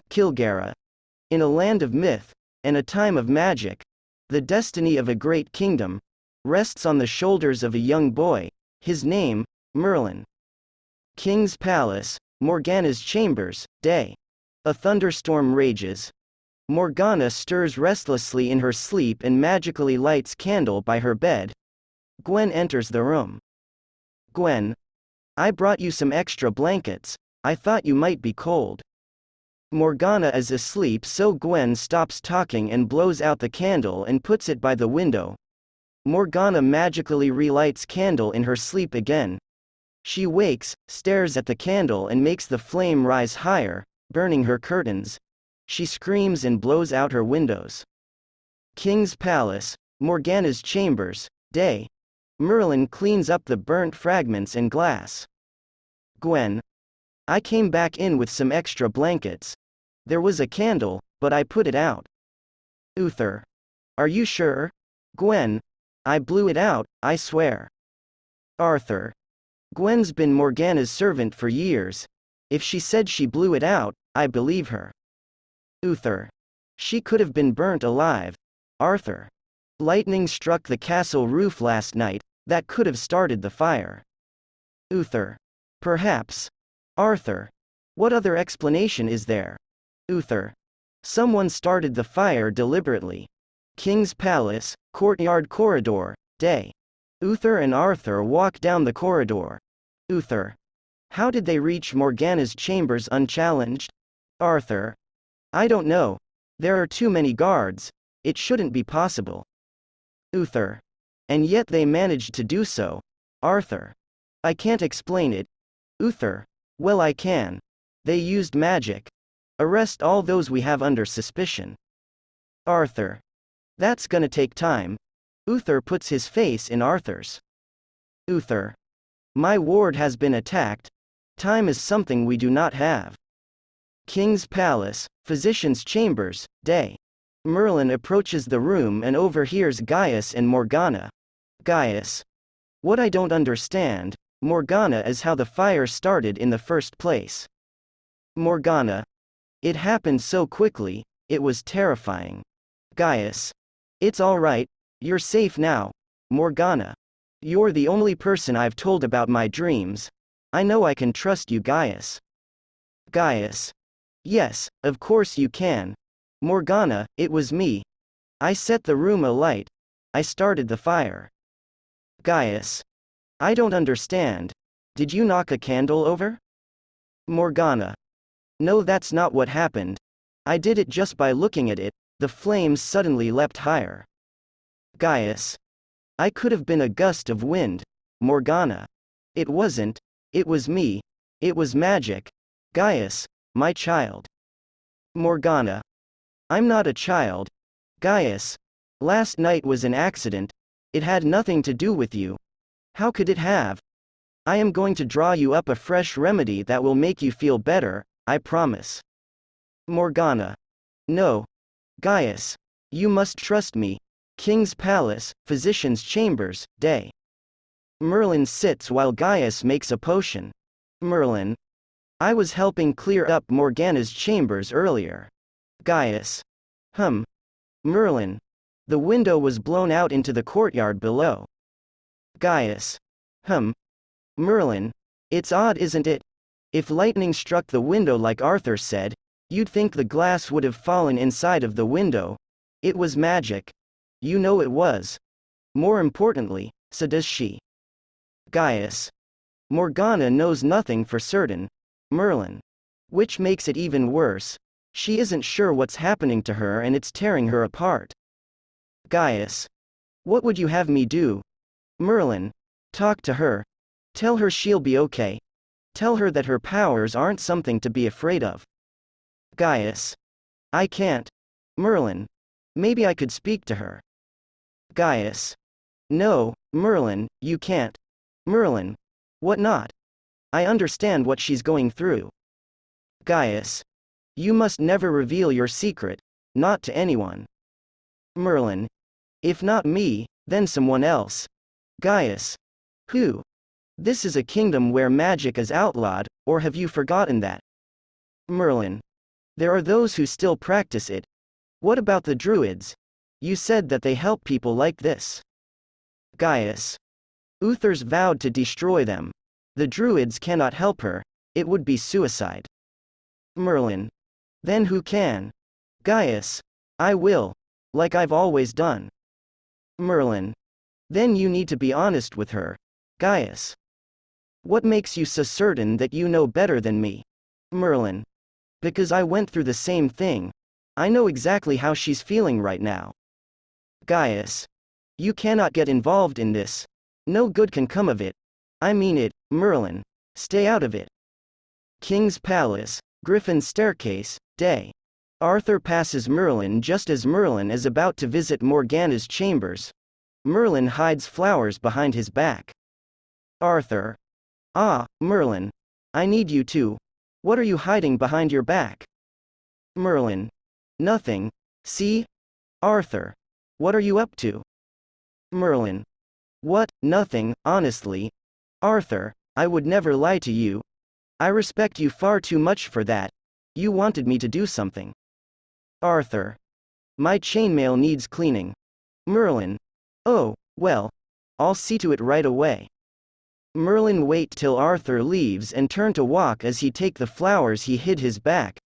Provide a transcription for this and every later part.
Kilgara. In a land of myth, and a time of magic, the destiny of a great kingdom rests on the shoulders of a young boy, his name, Merlin. King's Palace, Morgana's Chambers, day. A thunderstorm rages. Morgana stirs restlessly in her sleep and magically lights candle by her bed. Gwen enters the room. Gwen. I brought you some extra blankets, I thought you might be cold. Morgana is asleep, so Gwen stops talking and blows out the candle and puts it by the window. Morgana magically relights candle in her sleep again. She wakes, stares at the candle and makes the flame rise higher, burning her curtains. She screams and blows out her windows. King's Palace, Morgana's Chambers, day. Merlin cleans up the burnt fragments and glass. Gwen. I came back in with some extra blankets. There was a candle, but I put it out. Uther. Are you sure? Gwen. I blew it out, I swear. Arthur. Gwen's been Morgana's servant for years. If she said she blew it out, I believe her. Uther. She could have been burnt alive. Arthur. Lightning struck the castle roof last night, that could have started the fire. Uther. Perhaps. Arthur. What other explanation is there? Uther. Someone started the fire deliberately. King's Palace, Courtyard Corridor, day. Uther and Arthur walk down the corridor. Uther. How did they reach Morgana's chambers unchallenged? Arthur. I don't know. There are too many guards. It shouldn't be possible. Uther. And yet they managed to do so. Arthur. I can't explain it. Uther. Well, I can. They used magic. Arrest all those we have under suspicion. Arthur. That's gonna take time. Uther puts his face in Arthur's. Uther. My ward has been attacked. Time is something we do not have. King's Palace, Physician's Chambers, day. Merlin approaches the room and overhears Gaius and Morgana. Gaius. What I don't understand, Morgana, is how the fire started in the first place. Morgana. It happened so quickly, it was terrifying. Gaius. It's all right, you're safe now. Morgana. You're the only person I've told about my dreams. I know I can trust you, Gaius. Gaius. Yes, of course you can. Morgana, it was me. I set the room alight. I started the fire. Gaius. I don't understand. Did you knock a candle over? Morgana. No, that's not what happened. I did it just by looking at it. The flames suddenly leapt higher. Gaius. I could have been a gust of wind. Morgana. It wasn't. It was me. It was magic. Gaius, my child. Morgana. I'm not a child. Gaius. Last night was an accident. It had nothing to do with you. How could it have? I am going to draw you up a fresh remedy that will make you feel better, I promise. Morgana. No. Gaius. You must trust me. King's Palace, Physician's Chambers, day. Merlin sits while Gaius makes a potion. Merlin. I was helping clear up Morgana's chambers earlier. Gaius. Merlin. The window was blown out into the courtyard below. Gaius. Merlin. It's odd, isn't it? If lightning struck the window like Arthur said, you'd think the glass would have fallen inside of the window. It was magic. You know it was. More importantly, so does she. Gaius. Morgana knows nothing for certain. Merlin. Which makes it even worse. She isn't sure what's happening to her and it's tearing her apart. Gaius. What would you have me do? Merlin. Talk to her. Tell her she'll be okay. Tell her that her powers aren't something to be afraid of. Gaius. I can't. Merlin. Maybe I could speak to her. Gaius. No, Merlin, you can't. Merlin. What not? I understand what she's going through. Gaius. You must never reveal your secret, not to anyone. Merlin. If not me, then someone else. Gaius. Who? This is a kingdom where magic is outlawed, or have you forgotten that? Merlin. There are those who still practice it. What about the Druids? You said that they help people like this. Gaius. Uther's vowed to destroy them. The Druids cannot help her. It would be suicide. Merlin. Then who can? Gaius. I will. Like I've always done. Merlin. Then you need to be honest with her. Gaius. What makes you so certain that you know better than me? Merlin. Because I went through the same thing. I know exactly how she's feeling right now. Gaius. You cannot get involved in this. No good can come of it. I mean it, Merlin. Stay out of it. King's Palace, Griffin's Staircase, day. Arthur passes Merlin just as Merlin is about to visit Morgana's chambers. Merlin hides flowers behind his back. Arthur. Ah, Merlin. I need you too. What are you hiding behind your back? Merlin. Nothing. See? Arthur. What are you up to? Merlin. What? Nothing, honestly. Arthur, I would never lie to you. I respect you far too much for that. You wanted me to do something. Arthur. My chainmail needs cleaning. Merlin. Oh, well. I'll see to it right away. Merlin wait till Arthur leaves and turn to walk as he take the flowers he hid his back.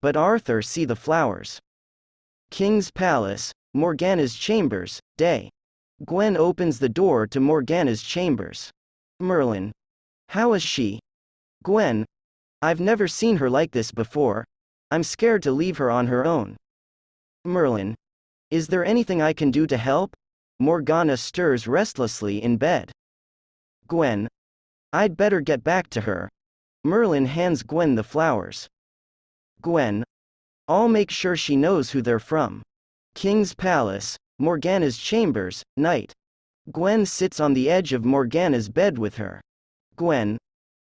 But Arthur see the flowers. King's Palace, Morgana's chambers, day. Gwen opens the door to Morgana's chambers. Merlin. How is she? Gwen. I've never seen her like this before. I'm scared to leave her on her own. Merlin. Is there anything I can do to help? Morgana stirs restlessly in bed. Gwen. I'd better get back to her. Merlin hands Gwen the flowers. Gwen. I'll make sure she knows who they're from. King's Palace, Morgana's chambers, night. Gwen sits on the edge of Morgana's bed with her. Gwen.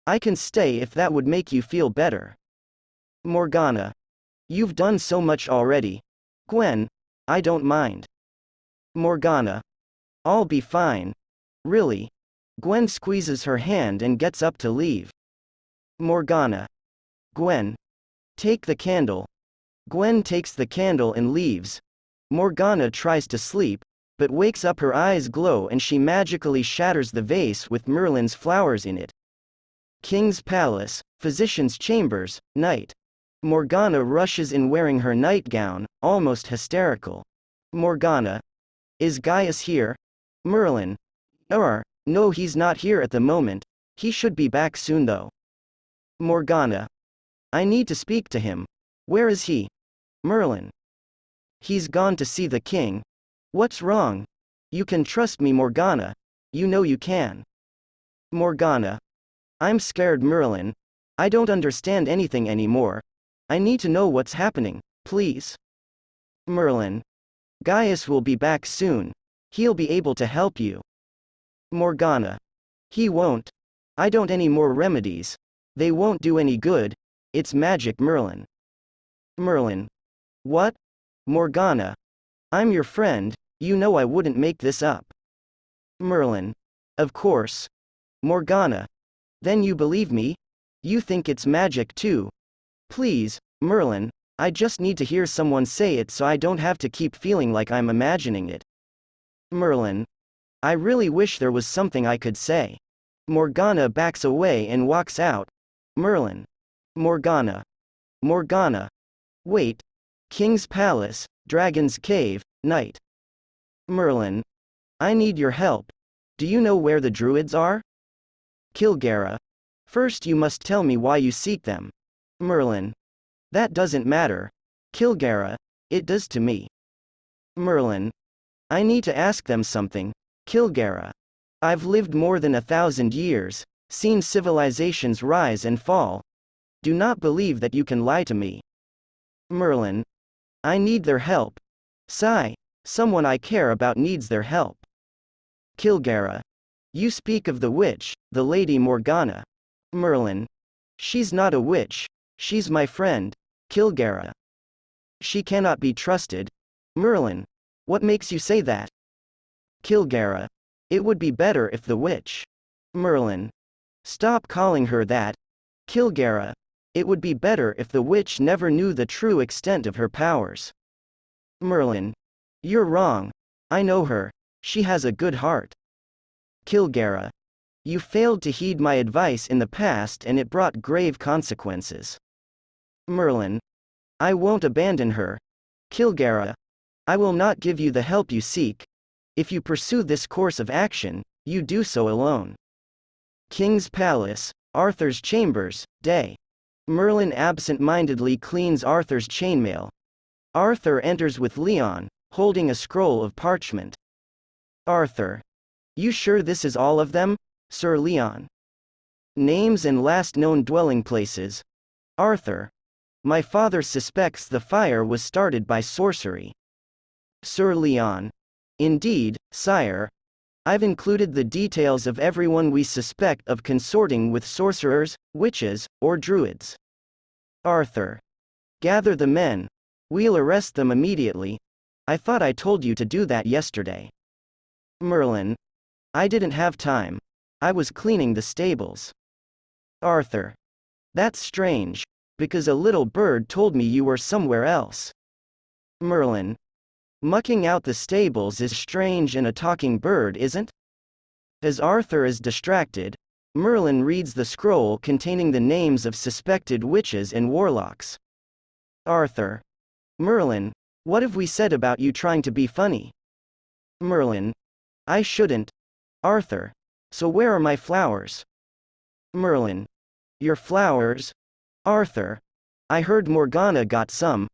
I can stay if that would make you feel better. Morgana. You've done so much already. Gwen. I don't mind. Morgana. I'll be fine. Really. Gwen squeezes her hand and gets up to leave. Morgana. Gwen. Take the candle. Gwen takes the candle and leaves. Morgana tries to sleep, but wakes up, her eyes glow and she magically shatters the vase with Merlin's flowers in it. King's Palace, Physician's Chambers, night. Morgana rushes in wearing her nightgown, almost hysterical. Morgana. Is Gaius here? Merlin. No, he's not here at the moment. He should be back soon though. Morgana. I need to speak to him. Where is he? Merlin. He's gone to see the king. What's wrong? You can trust me, Morgana. You know you can. Morgana. I'm scared, Merlin. I don't understand anything anymore. I need to know what's happening, please. Merlin. Gaius will be back soon. He'll be able to help you. Morgana. He won't. I don't any more remedies. They won't do any good. It's magic, Merlin. Merlin. What? Morgana. I'm your friend, you know I wouldn't make this up. Merlin. Of course. Morgana. Then you believe me? You think it's magic too? Please, Merlin, I just need to hear someone say it so I don't have to keep feeling like I'm imagining it. Merlin. I really wish there was something I could say. Morgana backs away and walks out. Merlin. Morgana. Morgana. Wait. King's Palace, Dragon's Cave, night. Merlin. I need your help. Do you know where the Druids are? Kilgara. First you must tell me why you seek them. Merlin. That doesn't matter. Kilgara. It does to me. Merlin. I need to ask them something. Kilgara. I've lived more than 1,000 years, seen civilizations rise and fall. Do not believe that you can lie to me. Merlin. I need their help. Sigh. Someone I care about needs their help. Kilgara. You speak of the witch, the Lady Morgana. Merlin. She's not a witch. She's my friend. Kilgara. She cannot be trusted. Merlin. What makes you say that? Kilgara. It would be better if the witch. Merlin. Stop calling her that. Kilgara. It would be better if the witch never knew the true extent of her powers. Merlin. You're wrong. I know her. She has a good heart. Kilgara. You failed to heed my advice in the past and it brought grave consequences. Merlin. I won't abandon her. Kilgara. I will not give you the help you seek. If you pursue this course of action, you do so alone. King's Palace, Arthur's Chambers, Day. Merlin absent-mindedly cleans Arthur's chainmail. Arthur enters with Leon, holding a scroll of parchment. Arthur. You sure this is all of them, Sir Leon? Names and last known dwelling places. Arthur. My father suspects the fire was started by sorcery. Sir Leon. Indeed, sire. I've included the details of everyone we suspect of consorting with sorcerers, witches, or druids. Arthur. Gather the men. We'll arrest them immediately. I thought I told you to do that yesterday. Merlin. I didn't have time. I was cleaning the stables. Arthur. That's strange, because a little bird told me you were somewhere else. Merlin. Mucking out the stables is strange and a talking bird isn't? As Arthur is distracted, Merlin reads the scroll containing the names of suspected witches and warlocks. Arthur. Merlin, what have we said about you trying to be funny? Merlin. I shouldn't. Arthur. So where are my flowers? Merlin. Your flowers? Arthur. I heard Morgana got some.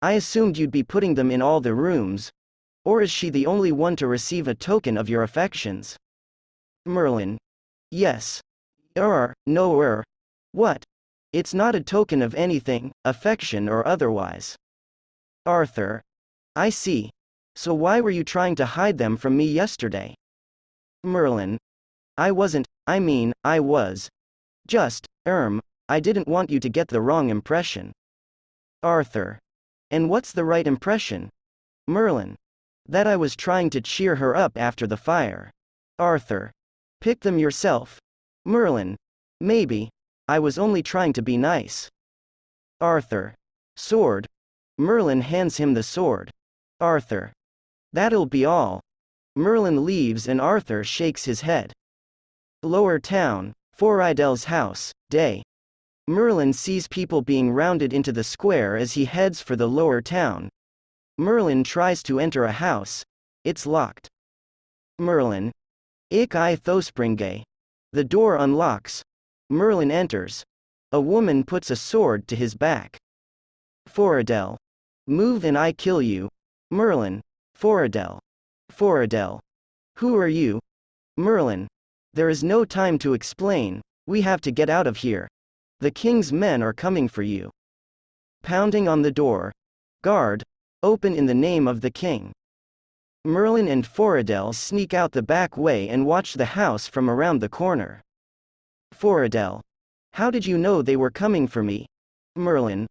I assumed you'd be putting them in all the rooms. Or is she the only one to receive a token of your affections? Merlin. Yes. No. What? It's not a token of anything, affection or otherwise. Arthur. I see. So why were you trying to hide them from me yesterday? Merlin. I wasn't, I was. Just, I didn't want you to get the wrong impression. Arthur. And what's the right impression? Merlin. That I was trying to cheer her up after the fire. Arthur. Pick them yourself. Merlin. Maybe. I was only trying to be nice. Arthur. Sword. Merlin hands him the sword. Arthur. That'll be all. Merlin leaves and Arthur shakes his head. Lower Town, Foridel's house, Day. Merlin sees people being rounded into the square as he heads for the lower town. Merlin tries to enter a house. It's locked. Merlin. Ik I Thospringe. The door unlocks. Merlin enters. A woman puts a sword to his back. Foridel. Move and I kill you. Merlin. Foridel. Foridel. Who are you? Merlin. There is no time to explain, we have to get out of here. The king's men are coming for you. Pounding on the door. Guard. Open in the name of the king. Merlin and Foridel sneak out the back way and watch the house from around the corner. Foridel. How did you know they were coming for me? Merlin.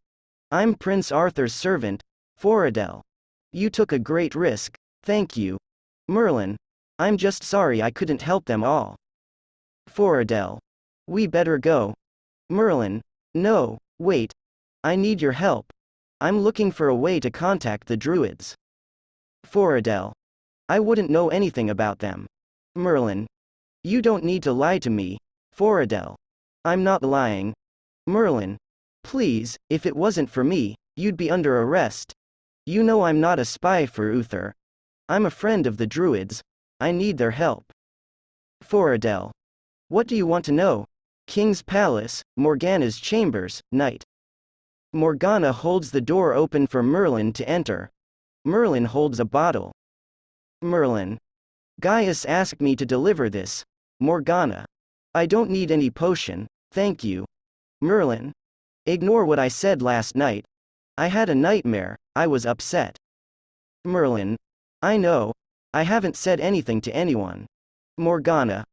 I'm Prince Arthur's servant, Foridel. You took a great risk, thank you. Merlin. I'm just sorry I couldn't help them all. Foridel. We better go. Merlin. No, wait. I need your help. I'm looking for a way to contact the druids. Foridel. I wouldn't know anything about them. Merlin. You don't need to lie to me, Foridel. I'm not lying. Merlin. Please, if it wasn't for me, you'd be under arrest. You know I'm not a spy for Uther. I'm a friend of the druids. I need their help. Foridel. What do you want to know? King's Palace, Morgana's Chambers, Night. Morgana holds the door open for Merlin to enter. Merlin holds a bottle. Merlin. Gaius asked me to deliver this. Morgana. I don't need any potion, thank you. Merlin. Ignore what I said last night. I had a nightmare, I was upset. Merlin. I know. I haven't said anything to anyone. Morgana.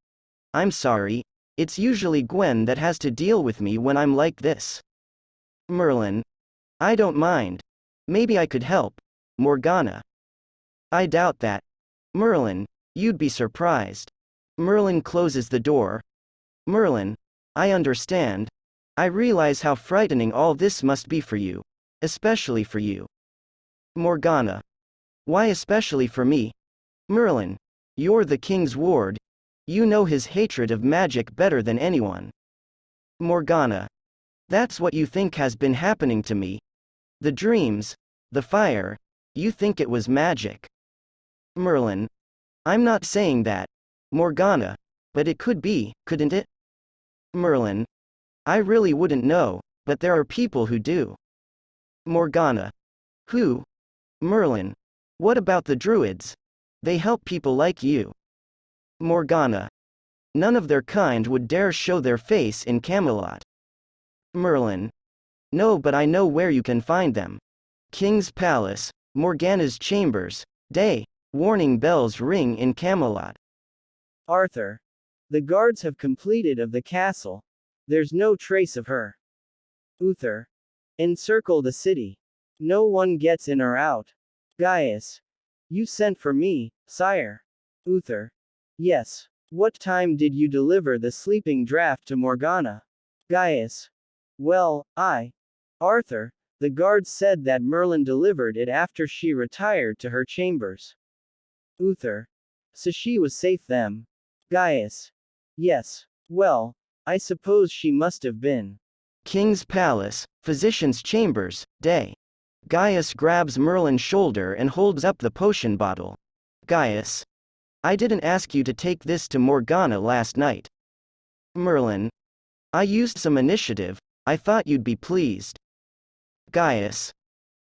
I'm sorry. It's usually Gwen that has to deal with me when I'm like this. Merlin. I don't mind. Maybe I could help. Morgana. I doubt that. Merlin. You'd be surprised. Merlin closes the door. Merlin. I understand. I realize how frightening all this must be for you. Especially for you. Morgana. Why especially for me? Merlin. You're the king's ward. You know his hatred of magic better than anyone. Morgana. That's what you think has been happening to me. The dreams, the fire, you think it was magic. Merlin. I'm not saying that, Morgana, but it could be, couldn't it? Merlin. I really wouldn't know, but there are people who do. Morgana. Who? Merlin. What about the druids? They help people like you. Morgana. None of their kind would dare show their face in Camelot. Merlin. No, but I know where you can find them. King's Palace, Morgana's chambers, day, warning bells ring in Camelot. Arthur. The guards have completed of the castle. There's no trace of her. Uther. Encircle the city. No one gets in or out. Gaius. You sent for me, sire. Uther. Yes. What time did you deliver the sleeping draught to Morgana? Gaius. Well, Arthur, the guards said that Merlin delivered it after she retired to her chambers. Uther. So she was safe then. Gaius. Yes. Well, I suppose she must have been. King's Palace, Physician's Chambers, day. Gaius grabs Merlin's shoulder and holds up the potion bottle. Gaius. I didn't ask you to take this to Morgana last night. Merlin. I used some initiative, I thought you'd be pleased. Gaius.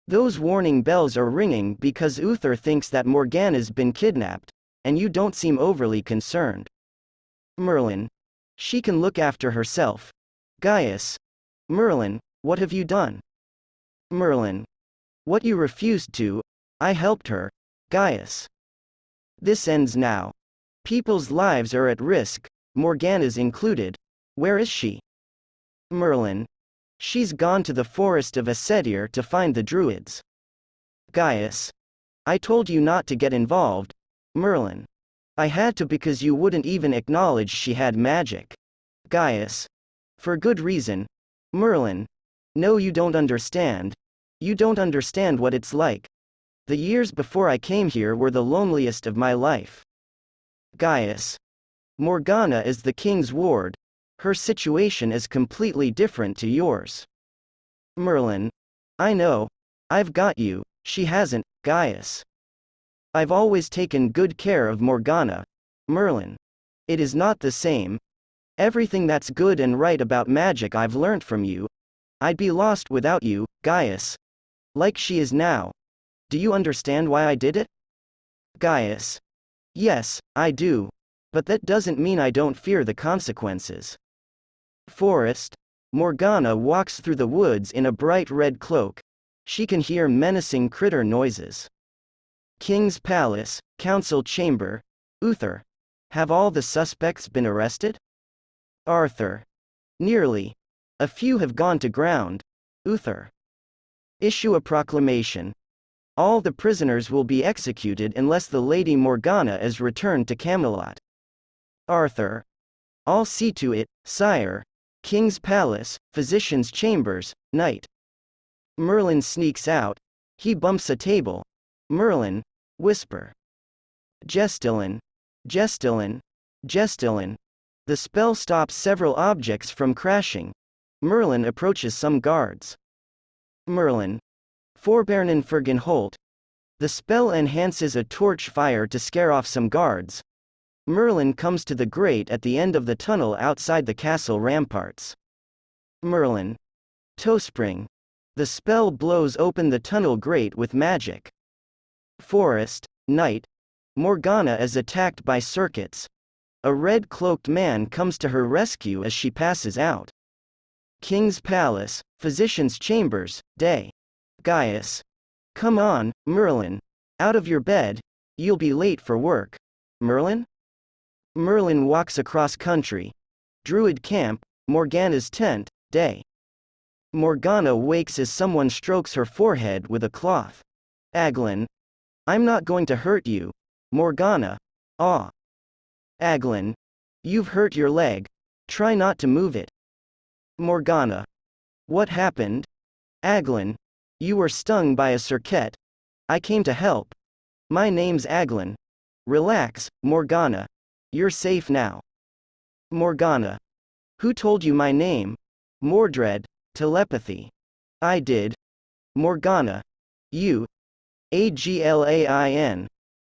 Those warning bells are ringing because Uther thinks that Morgana's been kidnapped, and you don't seem overly concerned. Merlin. She can look after herself. Gaius. Merlin, what have you done? Merlin. What you refused to, I helped her. Gaius. This ends now. People's lives are at risk, Morgana's included. Where is she? Merlin. She's gone to the forest of Assedir to find the druids. Gaius. I told you not to get involved. Merlin. I had to because you wouldn't even acknowledge she had magic. Gaius. For good reason. Merlin. No, you don't understand. You don't understand what it's like. The years before I came here were the loneliest of my life. Gaius. Morgana is the king's ward. Her situation is completely different to yours. Merlin. I know. I've got you, she hasn't, Gaius. I've always taken good care of Morgana. Merlin. It is not the same. Everything that's good and right about magic I've learnt from you. I'd be lost without you, Gaius. Like she is now. Do you understand why I did it? Gaius. Yes, I do. But that doesn't mean I don't fear the consequences. Forest. Morgana walks through the woods in a bright red cloak. She can hear menacing critter noises. King's Palace, Council Chamber. Uther. Have all the suspects been arrested? Arthur. Nearly. A few have gone to ground. Uther. Issue a proclamation. All the prisoners will be executed unless the Lady Morgana is returned to Camelot. Arthur. I'll see to it, sire. King's Palace, Physician's Chambers, night. Merlin sneaks out. He bumps a table. Merlin. Whisper. Gestilin. Gestilin. Gestilin. The spell stops several objects from crashing. Merlin approaches some guards. Merlin. Forbernen Fergenholt. The spell enhances a torch fire to scare off some guards. Merlin comes to the grate at the end of the tunnel outside the castle ramparts. Merlin. Towspring. The spell blows open the tunnel grate with magic. Forest, night. Morgana is attacked by circuits. A red-cloaked man comes to her rescue as she passes out. King's Palace, Physician's Chambers, day. Gaius. Come on, Merlin. Out of your bed. You'll be late for work. Merlin? Merlin walks across country. Druid camp, Morgana's tent, day. Morgana wakes as someone strokes her forehead with a cloth. Aglin. I'm not going to hurt you. Morgana. Ah. Aglin. You've hurt your leg. Try not to move it. Morgana. What happened? Aglin. You were stung by a circuit. I came to help. My name's Aglin. Relax, Morgana. You're safe now. Morgana. Who told you my name? Mordred. Telepathy. I did. Morgana. You. Aglain.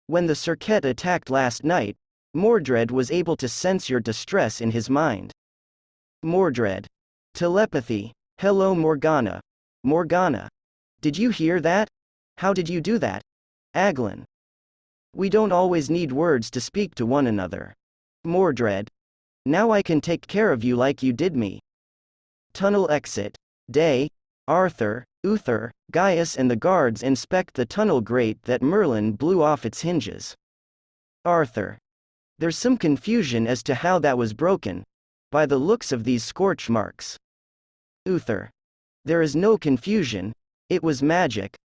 When the circuit attacked last night, Mordred was able to sense your distress in his mind. Mordred. Telepathy. Hello Morgana. Morgana. Did you hear that? How did you do that? Aglin. We don't always need words to speak to one another. Mordred. Now I can take care of you like you did me. Tunnel exit. Day. Arthur, Uther, Gaius and the guards inspect the tunnel grate that Merlin blew off its hinges. Arthur. There's some confusion as to how that was broken, by the looks of these scorch marks. Uther. There is no confusion, it was magic.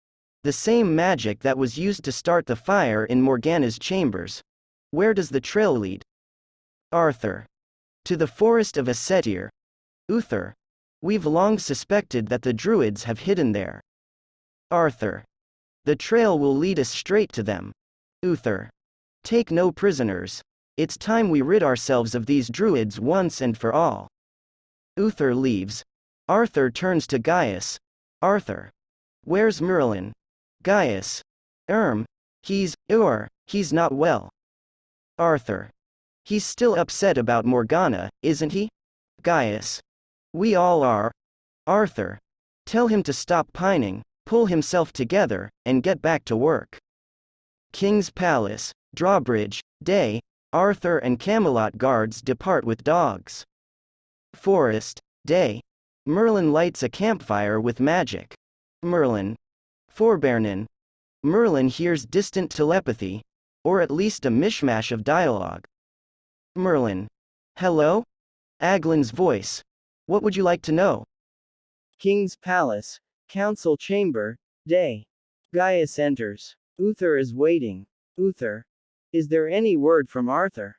The same magic that was used to start the fire in Morgana's chambers. Where does the trail lead? Arthur. To the forest of Asetir. Uther. We've long suspected that the druids have hidden there. Arthur. The trail will lead us straight to them. Uther. Take no prisoners. It's time we rid ourselves of these druids once and for all. Uther leaves. Arthur turns to Gaius. Arthur. Where's Merlin? Gaius. He's not well. Arthur. He's still upset about Morgana, isn't he? Gaius. We all are. Arthur. Tell him to stop pining, pull himself together, and get back to work. King's Palace, Drawbridge, Day. Arthur and Camelot guards depart with dogs. Forest, Day. Merlin lights a campfire with magic. Merlin. Forbernin. Merlin hears distant telepathy, or at least a mishmash of dialogue. Merlin. Hello? Aglin's voice. What would you like to know? King's Palace, Council Chamber, Day. Gaius enters. Uther is waiting. Uther. Is there any word from Arthur?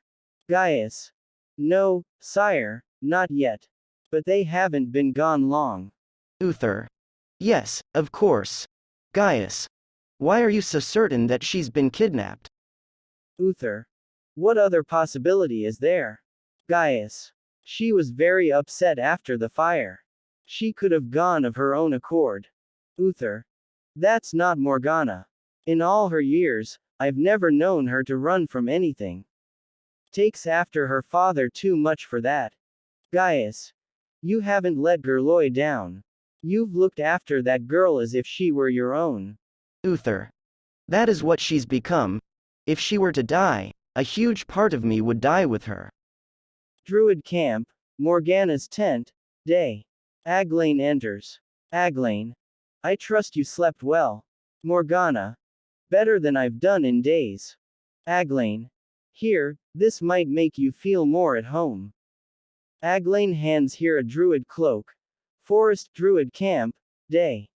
Gaius. No, sire, not yet. But they haven't been gone long. Uther. Yes, of course. Gaius. Why are you so certain that she's been kidnapped? Uther. What other possibility is there? Gaius. She was very upset after the fire. She could have gone of her own accord. Uther. That's not Morgana. In all her years, I've never known her to run from anything. Takes after her father too much for that. Gaius. You haven't let Gerloy down. You've looked after that girl as if she were your own. Uther. That is what she's become. If she were to die, a huge part of me would die with her. Druid Camp, Morgana's tent, Day. Aglain enters. Aglain. I trust you slept well. Morgana. Better than I've done in days. Aglain. Here, this might make you feel more at home. Aglain hands here a druid cloak. Forest Druid Camp, Day.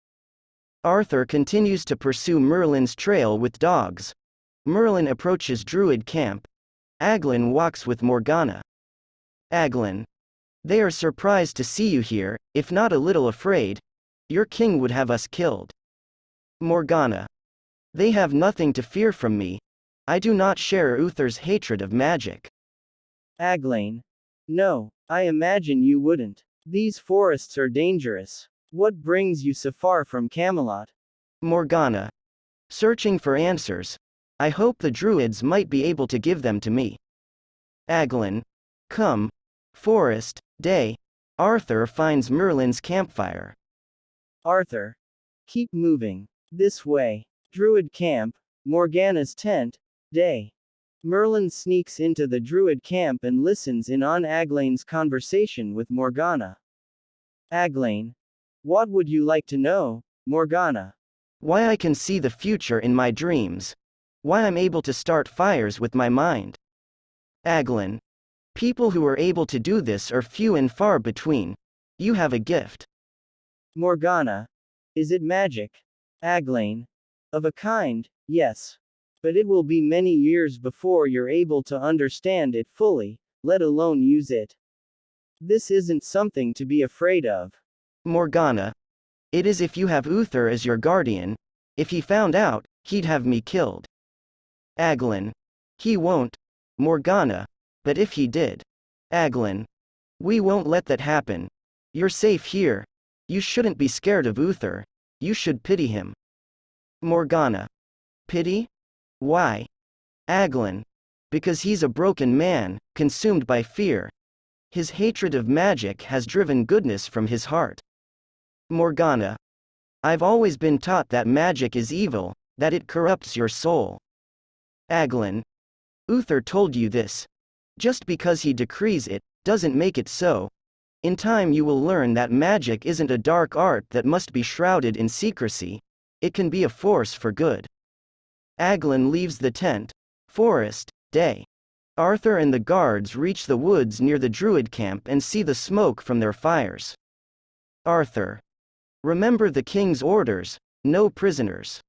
Arthur continues to pursue Merlin's trail with dogs. Merlin approaches Druid Camp. Aglin walks with Morgana. Aglin. They are surprised to see you here, if not a little afraid. Your king would have us killed. Morgana. They have nothing to fear from me. I do not share Uther's hatred of magic. Aglain. No, I imagine you wouldn't. These forests are dangerous. What brings you so far from Camelot? Morgana. Searching for answers. I hope the druids might be able to give them to me. Aglin. Come. Forest, Day. Arthur finds Merlin's campfire. Arthur. Keep moving. This way. Druid Camp, Morgana's tent, Day. Merlin sneaks into the Druid camp and listens in on Aglain's conversation with Morgana. Aglain. What would you like to know, Morgana? Why I can see the future in my dreams. Why I'm able to start fires with my mind. Aglin. People who are able to do this are few and far between. You have a gift. Morgana. Is it magic? Aglain. Of a kind, yes. But it will be many years before you're able to understand it fully, let alone use it. This isn't something to be afraid of. Morgana. It is if you have Uther as your guardian. If he found out, he'd have me killed. Aglin. He won't, Morgana. But if he did. Aglin. We won't let that happen. You're safe here. You shouldn't be scared of Uther. You should pity him. Morgana. Pity? Why? Aglin. Because he's a broken man, consumed by fear. His hatred of magic has driven goodness from his heart. Morgana. I've always been taught that magic is evil, that it corrupts your soul. Aglin. Uther told you this. Just because he decrees it, doesn't make it so. In time you will learn that magic isn't a dark art that must be shrouded in secrecy. It can be a force for good. Aglin leaves the tent. Forest, day. Arthur and the guards reach the woods near the druid camp and see the smoke from their fires. Arthur. Remember the king's orders, no prisoners.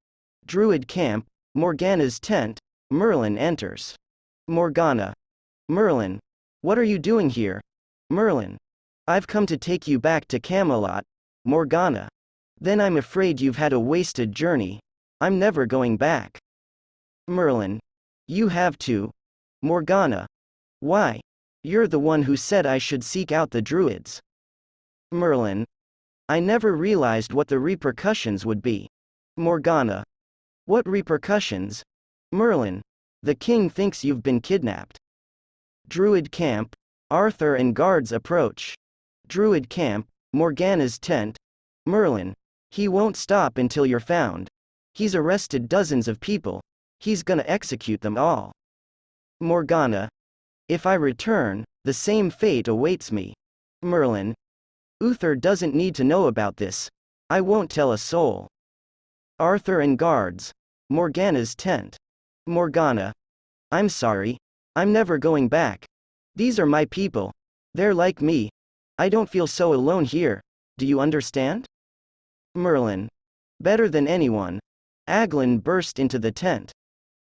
Druid camp, Morgana's tent, Merlin enters. Morgana. Merlin. What are you doing here? Merlin. I've come to take you back to Camelot. Morgana. Then I'm afraid you've had a wasted journey. I'm never going back. Merlin. You have to. Morgana. Why? You're the one who said I should seek out the druids. Merlin. I never realized what the repercussions would be. Morgana. What repercussions? Merlin. The king thinks you've been kidnapped. Druid camp. Arthur and guards approach. Druid camp, Morgana's tent. Merlin. He won't stop until you're found. He's arrested dozens of people. He's gonna execute them all. Morgana. If I return, the same fate awaits me. Merlin. Uther doesn't need to know about this. I won't tell a soul. Arthur and guards. Morgana's tent. Morgana. I'm sorry. I'm never going back. These are my people. They're like me. I don't feel so alone here. Do you understand? Merlin. Better than anyone. Aglin burst into the tent.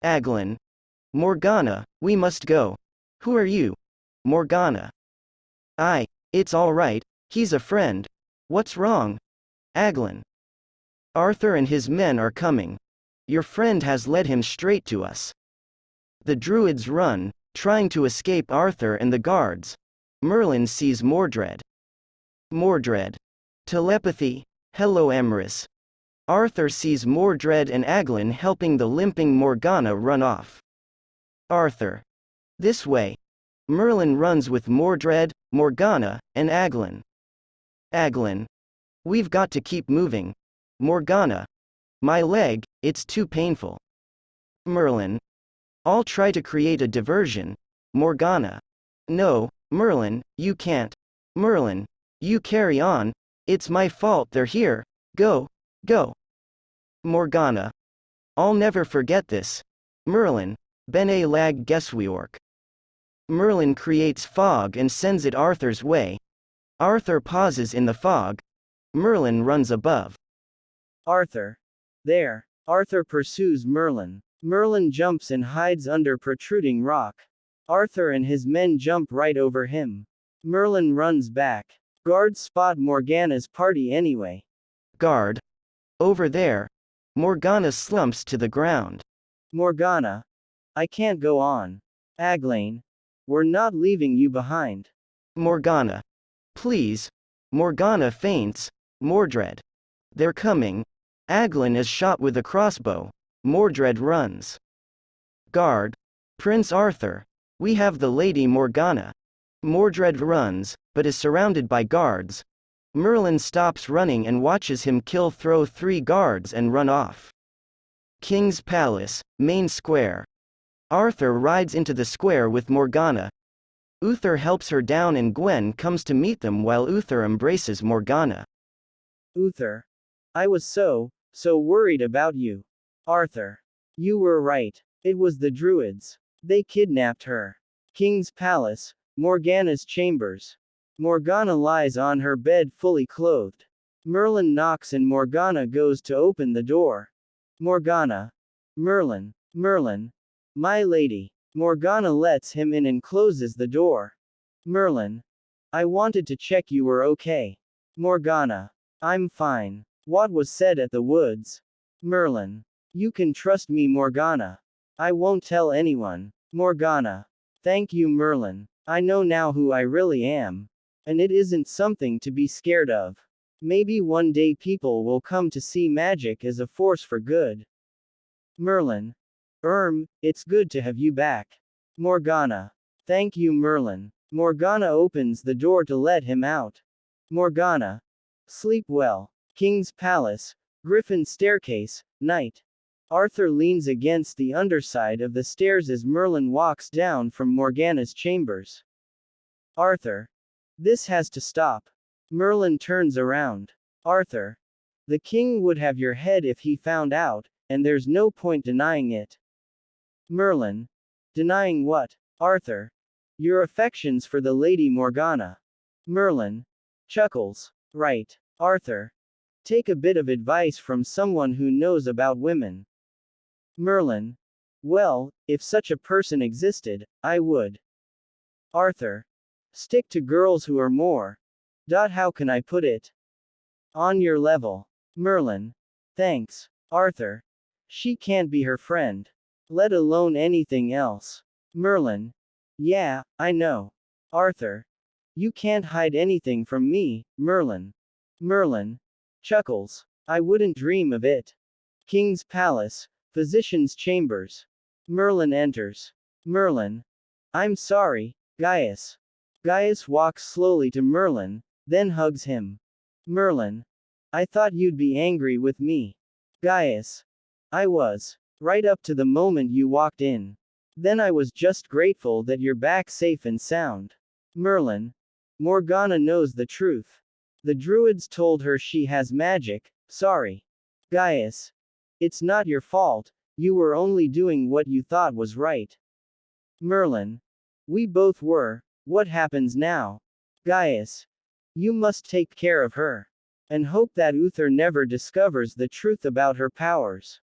Aglin. Morgana, we must go. Who are you? Morgana. It's all right. He's a friend. What's wrong? Aglin. Arthur and his men are coming. Your friend has led him straight to us. The druids run, trying to escape Arthur and the guards. Merlin sees Mordred. Mordred. Telepathy. Hello Emrys. Arthur sees Mordred and Aglin helping the limping Morgana run off. Arthur. This way. Merlin runs with Mordred, Morgana, and Aglin. Aglin. We've got to keep moving. Morgana. My leg, it's too painful. Merlin. I'll try to create a diversion. Morgana. No, Merlin, you can't. Merlin. You carry on. It's my fault they're here. Go. Morgana. I'll never forget this. Merlin. Bene lag geswiork. Merlin creates fog and sends it Arthur's way. Arthur pauses in the fog. Merlin runs above. Arthur. There. Arthur pursues Merlin. Merlin jumps and hides under protruding rock. Arthur and his men jump right over him. Merlin runs back. Guards spot Morgana's party anyway. Guard. Over there. Morgana slumps to the ground. Morgana. I can't go on. Aglin. We're not leaving you behind. Morgana. Please. Morgana faints. Mordred. They're coming. Aglin is shot with a crossbow. Mordred runs. Guard. Prince Arthur. We have the Lady Morgana. Mordred runs, but is surrounded by guards. Merlin stops running and watches him throw 3 guards and run off. King's Palace, Main Square. Arthur rides into the square with Morgana. Uther helps her down and Gwen comes to meet them while Uther embraces Morgana. Uther. I was so worried about you. Arthur. You were right. It was the druids. They kidnapped her. King's Palace, Morgana's chambers. Morgana lies on her bed fully clothed. Merlin knocks and Morgana goes to open the door. Morgana. Merlin. My lady. Morgana lets him in and closes the door. Merlin. I wanted to check you were okay. Morgana. I'm fine. What was said at the woods? Merlin. You can trust me, Morgana. I won't tell anyone. Morgana. Thank you, Merlin. I know now who I really am. And it isn't something to be scared of. Maybe one day people will come to see magic as a force for good. Merlin. It's good to have you back. Morgana. Thank you, Merlin. Morgana opens the door to let him out. Morgana. Sleep well. King's Palace, Griffin Staircase, night. Arthur leans against the underside of the stairs as Merlin walks down from Morgana's chambers. Arthur. This has to stop. Merlin turns around. Arthur. The king would have your head if he found out, and there's no point denying it. Merlin. Denying what? Arthur. Your affections for the Lady Morgana. Merlin. Chuckles. Right. Arthur. Take a bit of advice from someone who knows about women. Merlin. Well, if such a person existed, I would. Arthur. Stick to girls who are more. How can I put it? On your level. Merlin. Thanks. Arthur. She can't be her friend. Let alone anything else. Merlin. Yeah, I know. Arthur. You can't hide anything from me, Merlin. Merlin. Chuckles. I wouldn't dream of it. King's Palace, Physician's Chambers. Merlin enters. Merlin. I'm sorry, Gaius. Gaius walks slowly to Merlin, then hugs him. Merlin. I thought you'd be angry with me. Gaius. I was. Right up to the moment you walked in. Then I was just grateful that you're back safe and sound. Merlin. Morgana knows the truth. The druids told her she has magic. Sorry. Gaius. It's not your fault, you were only doing what you thought was right. Merlin. We both were. What happens now? Gaius. You must take care of her. And hope that Uther never discovers the truth about her powers.